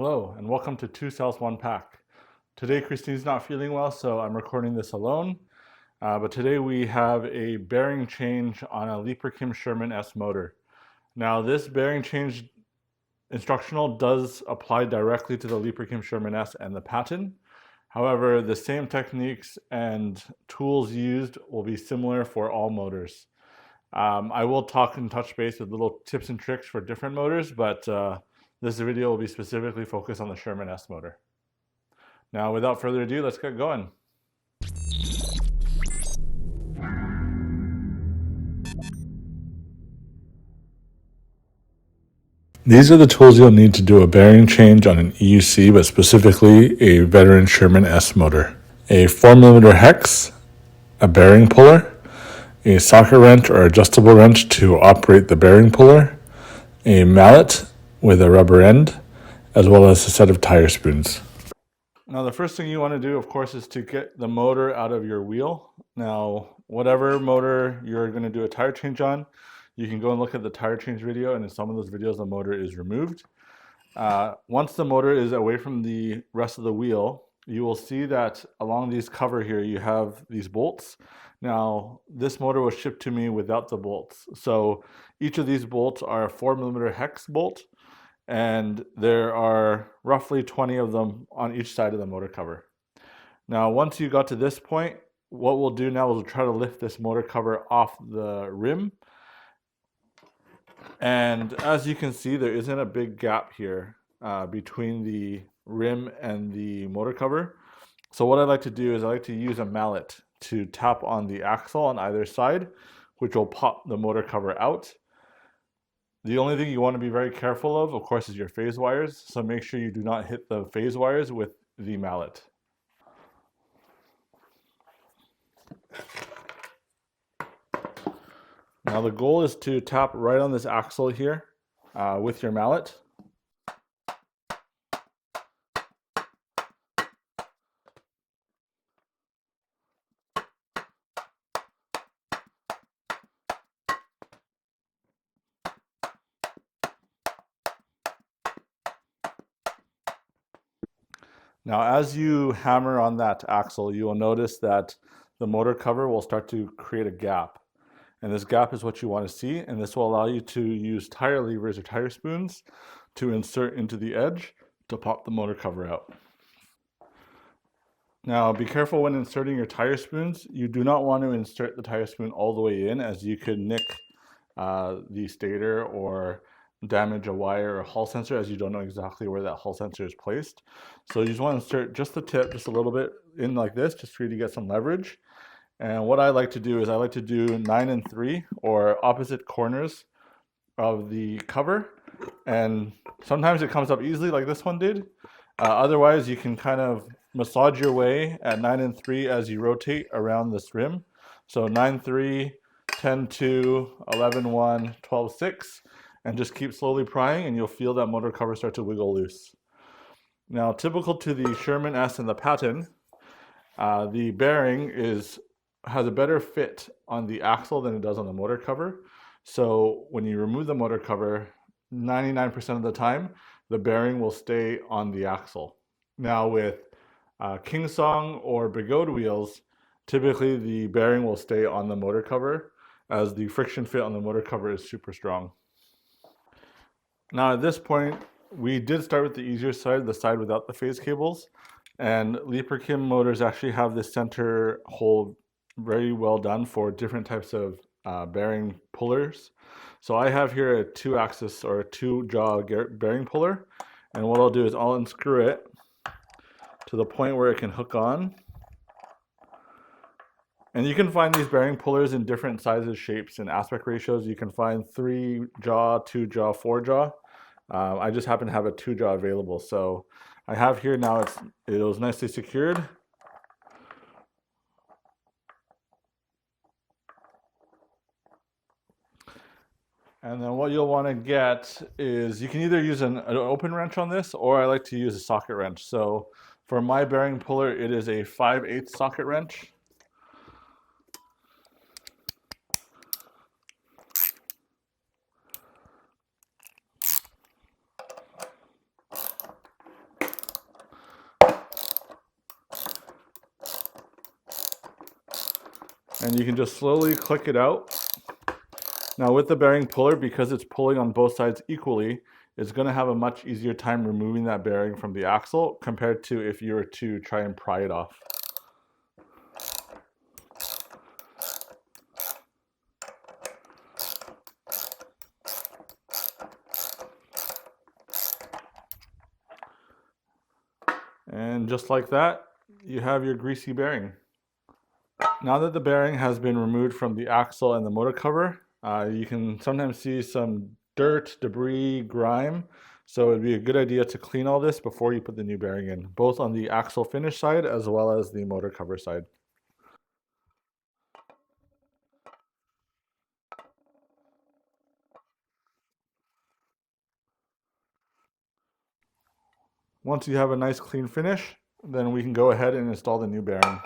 Hello, and welcome to Two Cells, One Pack. Today, Christine's not feeling well, so I'm recording this alone. But today we have a bearing change on a Leaper-Kim Sherman S motor. Now, this bearing change instructional does apply directly to the Leaper-Kim Sherman S and the patent. However, the same techniques and tools used will be similar for all motors. I will talk and touch base with little tips and tricks for different motors, but this video will be specifically focused on the Sherman S motor. Now, without further ado, let's get going. These are the tools you'll need to do a bearing change on an EUC, but specifically a veteran Sherman S motor. A 4mm hex, a bearing puller, a socket wrench or adjustable wrench to operate the bearing puller, a mallet with a rubber end, as well as a set of tire spoons. Now, the first thing you want to do, of course, is to get the motor out of your wheel. Now, whatever motor you're going to do a tire change on, you can go and look at the tire change video, and in some of those videos, the motor is removed. Once the motor is away from the rest of the wheel, you will see that along these cover here, you have these bolts. Now, this motor was shipped to me without the bolts. So each of these bolts are a 4mm hex bolt, and there are roughly 20 of them on each side of the motor cover. Now, once you got to this point, what we'll do now is we'll try to lift this motor cover off the rim. And as you can see, there isn't a big gap here between the rim and the motor cover. So what I like to do is I like to use a mallet to tap on the axle on either side, which will pop the motor cover out. The only thing you want to be very careful of course, is your phase wires. So make sure you do not hit the phase wires with the mallet. Now the goal is to tap right on this axle here with your mallet. Now, as you hammer on that axle, you will notice that the motor cover will start to create a gap. And this gap is what you want to see, and this will allow you to use tire levers or tire spoons to insert into the edge to pop the motor cover out. Now, be careful when inserting your tire spoons. You do not want to insert the tire spoon all the way in, as you could nick the stator or damage a wire or Hall sensor, as you don't know exactly where that Hall sensor is placed. So you just want to insert just the tip, just a little bit in like this, just for you to get some leverage. And what I like to do is I like to do 9 and 3 or opposite corners of the cover. And sometimes it comes up easily like this one did. Otherwise, you can kind of massage your way at 9 and 3 as you rotate around this rim. So 9, 3, 10, 2, 11, 1, 12, 6. And just keep slowly prying, and you'll feel that motor cover start to wiggle loose. Now, typical to the Sherman S and the patent, the bearing has a better fit on the axle than it does on the motor cover. So when you remove the motor cover, 99% of the time, the bearing will stay on the axle. Now with Kingsong or Bigode wheels, typically the bearing will stay on the motor cover, as the friction fit on the motor cover is super strong. Now at this point, we did start with the easier side, the side without the phase cables. And Leaper-Kim motors actually have this center hole very well done for different types of bearing pullers. So I have here a 2-axis or a 2-jaw bearing puller. And what I'll do is I'll unscrew it to the point where it can hook on. And you can find these bearing pullers in different sizes, shapes, and aspect ratios. You can find 3-jaw, 2-jaw, 4-jaw. I just happen to have a 2-jaw available. So I have here now, it was nicely secured. And then what you'll want to get is, you can either use an open wrench on this, or I like to use a socket wrench. So for my bearing puller, it is a 5/8 socket wrench. and you can just slowly click it out. Now with the bearing puller, because it's pulling on both sides equally, it's going to have a much easier time removing that bearing from the axle compared to if you were to try and pry it off. And just like that, you have your greasy bearing. Now that the bearing has been removed from the axle and the motor cover, you can sometimes see some dirt, debris, grime. So it'd be a good idea to clean all this before you put the new bearing in, both on the axle finish side as well as the motor cover side. Once you have a nice clean finish, then we can go ahead and install the new bearing.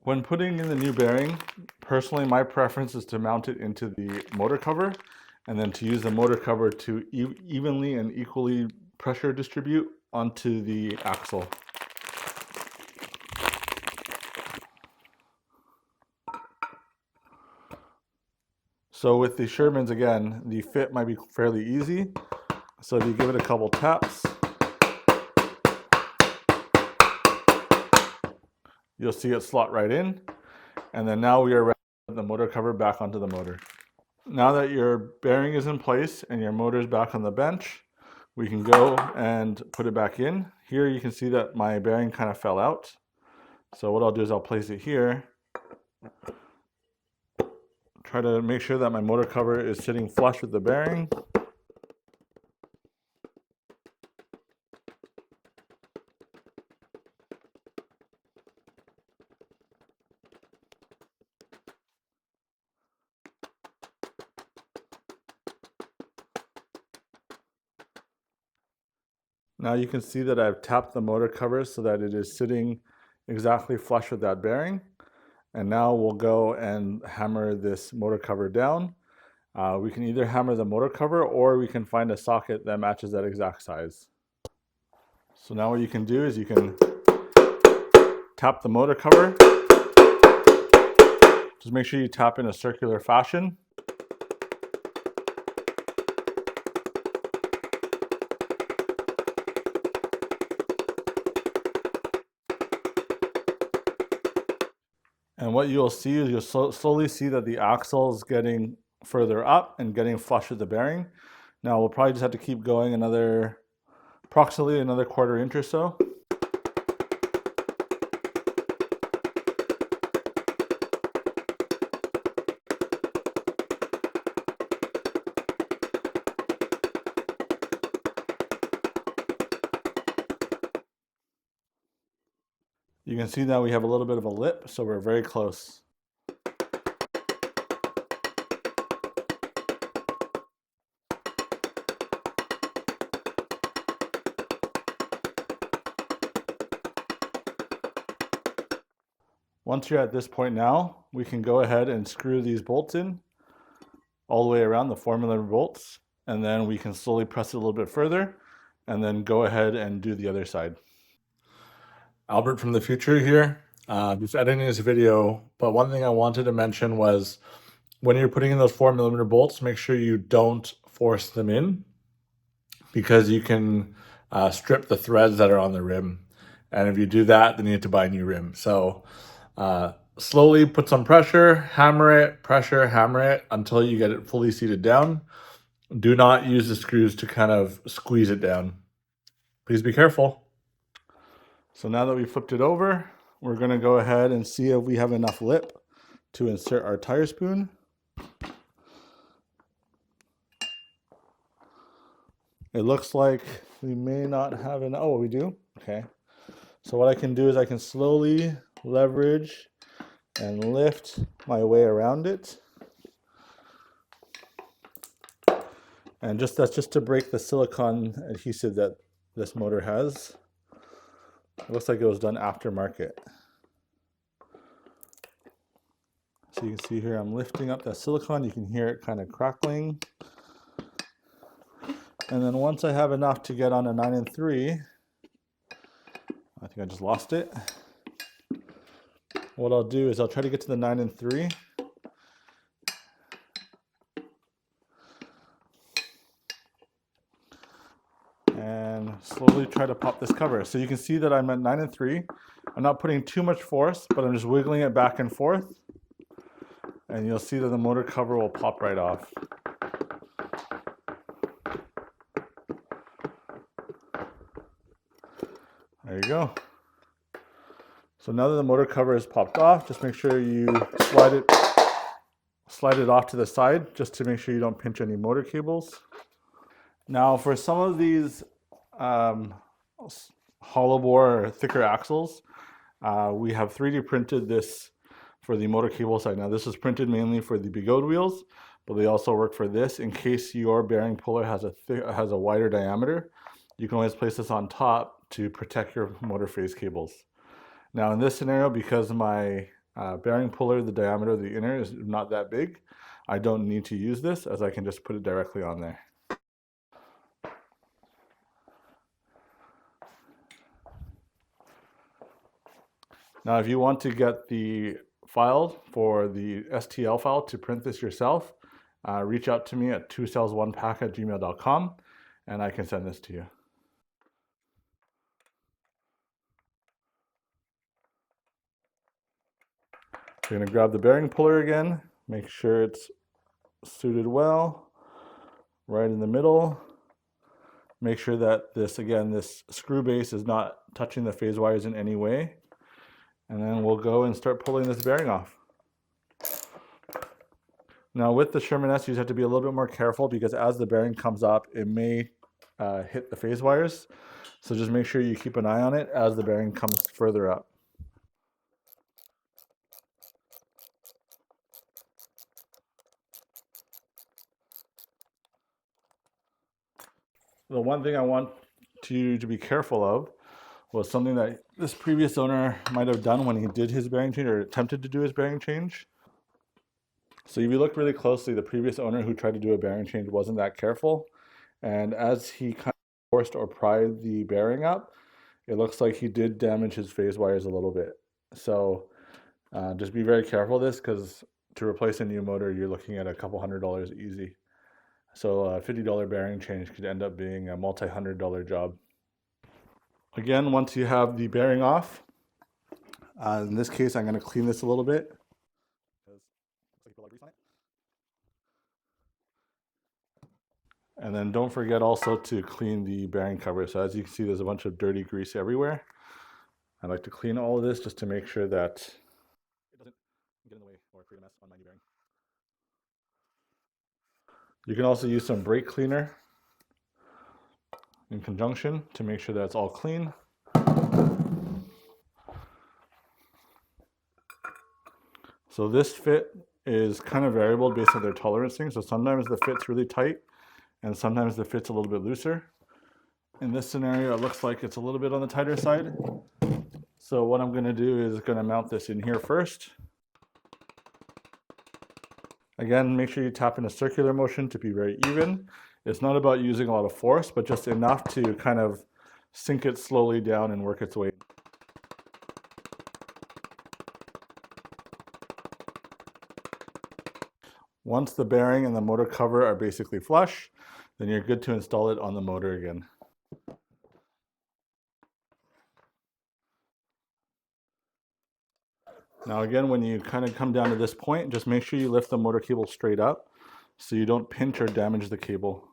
When putting in the new bearing, personally my preference is to mount it into the motor cover and then to use the motor cover to evenly and equally pressure distribute onto the axle. So with the Shermans, again, the fit might be fairly easy. So if you give it a couple taps, you'll see it slot right in. And then now we are ready to put the motor cover back onto the motor. Now that your bearing is in place and your motor is back on the bench, we can go and put it back in. Here you can see that my bearing kind of fell out. So what I'll do is I'll place it here. Try to make sure that my motor cover is sitting flush with the bearing. Now you can see that I've tapped the motor cover so that it is sitting exactly flush with that bearing. And now we'll go and hammer this motor cover down. We can either hammer the motor cover or we can find a socket that matches that exact size. So now what you can do is you can tap the motor cover. Just make sure you tap in a circular fashion. And what you'll see is you'll slowly see that the axle is getting further up and getting flush with the bearing. Now we'll probably just have to keep going approximately another quarter inch or so. You can see now we have a little bit of a lip, so we're very close. Once you're at this point now, we can go ahead and screw these bolts in all the way around, the 4mm bolts, and then we can slowly press it a little bit further and then go ahead and do the other side. Albert from the future here, just editing this video, but one thing I wanted to mention was when you're putting in those 4mm bolts, make sure you don't force them in because you can strip the threads that are on the rim. And if you do that, then you need to buy a new rim. So slowly put some pressure, hammer it, pressure, hammer it until you get it fully seated down. Do not use the screws to kind of squeeze it down. Please be careful. So now that we flipped it over, we're going to go ahead and see if we have enough lip to insert our tire spoon. It looks like we may not have enough. Oh, we do? Okay. So what I can do is I can slowly leverage and lift my way around it. And that's just to break the silicone adhesive that this motor has. It looks like it was done aftermarket. So you can see here I'm lifting up that silicone. You can hear it kind of crackling. And then once I have enough to get on a 9 3, I think I just lost it. What I'll do is I'll try to get to the 9 and 3. And slowly try to pop this cover. So you can see that I'm at 9 and 3. I'm not putting too much force, but I'm just wiggling it back and forth. And you'll see that the motor cover will pop right off. There you go. So now that the motor cover is popped off, just make sure you slide it off to the side just to make sure you don't pinch any motor cables. Now for some of these hollow bore or thicker axles, we have 3D printed this for the motor cable side. Now this is printed mainly for the Bigode wheels, but they also work for this in case your bearing puller has a wider diameter. You can always place this on top to protect your motor phase cables. Now in this scenario, because my bearing puller, the diameter of the inner is not that big, I don't need to use this, as I can just put it directly on there. Now if you want to get the file for the STL file to print this yourself, reach out to me at 2cells1pack@gmail.com and I can send this to you. You're going to grab the bearing puller again, make sure it's suited well, right in the middle. Make sure that this screw base is not touching the phase wires in any way. And then we'll go and start pulling this bearing off. Now with the Sherman S, you have to be a little bit more careful because as the bearing comes up, it may hit the phase wires. So just make sure you keep an eye on it as the bearing comes further up. The one thing I want you to be careful of was something that this previous owner might have done when he did his bearing change or attempted to do his bearing change. So if you look really closely, the previous owner who tried to do a bearing change wasn't that careful. And as he kind of forced or pried the bearing up, it looks like he did damage his phase wires a little bit. So just be very careful of this, because to replace a new motor, you're looking at a couple $100s easy. So a $50 bearing change could end up being a multi-$100 job. Again, once you have the bearing off, in this case, I'm going to clean this a little bit. And then don't forget also to clean the bearing cover. So as you can see, there's a bunch of dirty grease everywhere. I like to clean all of this just to make sure that it doesn't get in the way or create a mess on my new bearing. You can also use some brake cleaner in conjunction to make sure that it's all clean. So this fit is kind of variable based on their tolerancing. So sometimes the fit's really tight and sometimes the fit's a little bit looser. In this scenario, it looks like it's a little bit on the tighter side. So what I'm going to do is going to mount this in here first. Again, make sure you tap in a circular motion to be very even. It's not about using a lot of force, but just enough to kind of sink it slowly down and work its way. Once the bearing and the motor cover are basically flush, then you're good to install it on the motor again. Now again, when you kind of come down to this point, just make sure you lift the motor cable straight up so you don't pinch or damage the cable.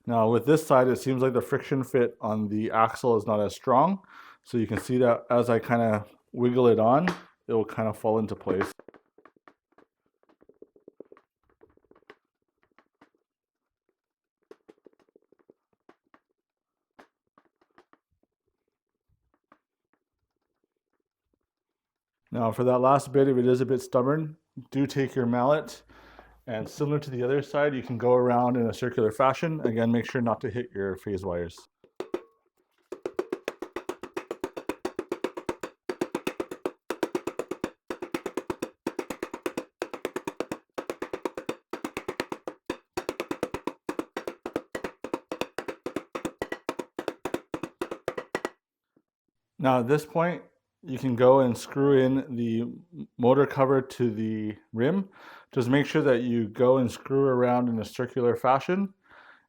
Now with this side, it seems like the friction fit on the axle is not as strong. So you can see that as I kind of wiggle it on, it will kind of fall into place. Now for that last bit, if it is a bit stubborn, do take your mallet and similar to the other side, you can go around in a circular fashion. Again, make sure not to hit your phase wires. Now at this point, you can go and screw in the motor cover to the rim. Just make sure that you go and screw around in a circular fashion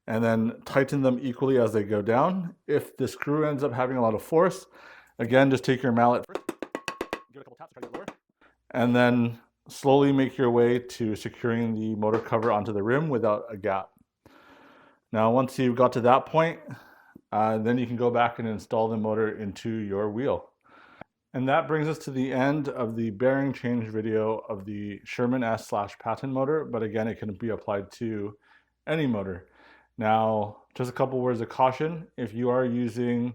and then tighten them equally as they go down. If the screw ends up having a lot of force, again, just take your mallet first, give it a couple taps to try to get lower, and then slowly make your way to securing the motor cover onto the rim without a gap. Now, once you've got to that point, then you can go back and install the motor into your wheel. And that brings us to the end of the bearing change video of the Sherman S/Patent motor, but again, it can be applied to any motor. Now, just a couple words of caution. If you're trying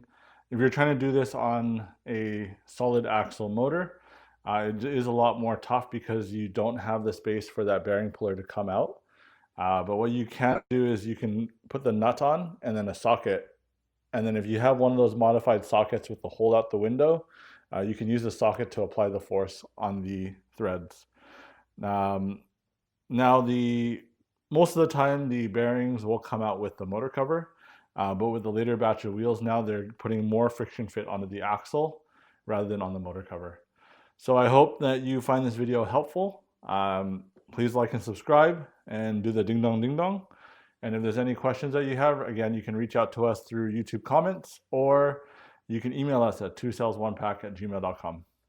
to do this on a solid axle motor, it is a lot more tough because you don't have the space for that bearing puller to come out. But what you can do is you can put the nut on and then a socket. And then if you have one of those modified sockets with the hole out the window, you can use the socket to apply the force on the threads. Most of the time the bearings will come out with the motor cover, but with the later batch of wheels now, they're putting more friction fit onto the axle rather than on the motor cover. So I hope that you find this video helpful. Please like and subscribe and do the ding dong ding dong. And if there's any questions that you have, again, you can reach out to us through YouTube comments, or you can email us at 2cells1pack@gmail.com.